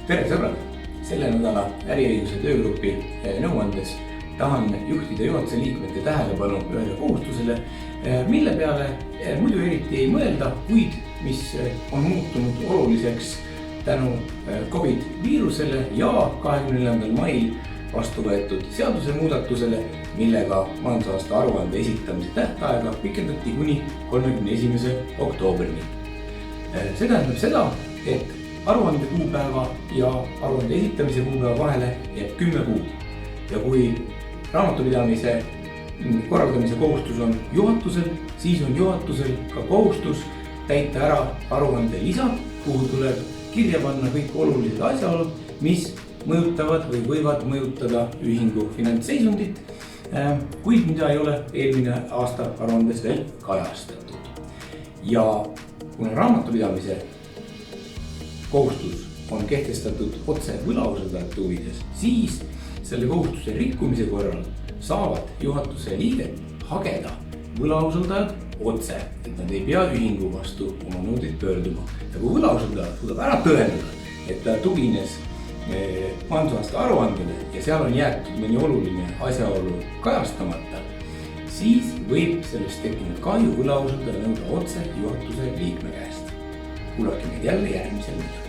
tere sõbrad! Selle nädala äriõiguse töögrupi nõuandes tahan juhtida juhatuse liikmete tähelepanu ühele kohustusele, mille peale muidu eriti ei mõelda, kuid mis on muutunud oluliseks tänu COVID-viirusele ja 24. mail vastu võetud seadusemuudatusele, millega majandusaasta aruande esitamise tähtaega pikendati kuni 31. oktoobrini. See tähendab seda, et aruande kuupäeva ja aruande esitamise kuupäeva vahele jääb 10 kuud. Ja kui raamatupidamise korraldamise kohustus on juhatusel, siis on juhatusel ka kohustus täita ära aruande lisa, kuhu tuleb kirja panna kõik olulised asjaolud, mis mõjutavad või võivad mõjutada ühingu finantsseisundit, kuid mida ei ole eelmine aasta aruandes veel kajastatud. Ja kuna raamatupidamise kohustus on kehtestatud otse võlausaldajate huvides, siis selle kohustuse rikkumise korral saavad juhatuse liiget hageda võlausaldajad otse, et nad ei pea ühingu vastu oma nõudeid pöörduma. Ja kui võlausaldaja suudab ära tõendada, et ta tugines majandusaasta aruandele ja seal on jäetud mõni oluline asjaolu kajastamata, siis võib sellest tekkinud kahju võlausaldaja nõuda otse juhatuse liikme käest. Kuulake meid jälle järgmisel nädalal.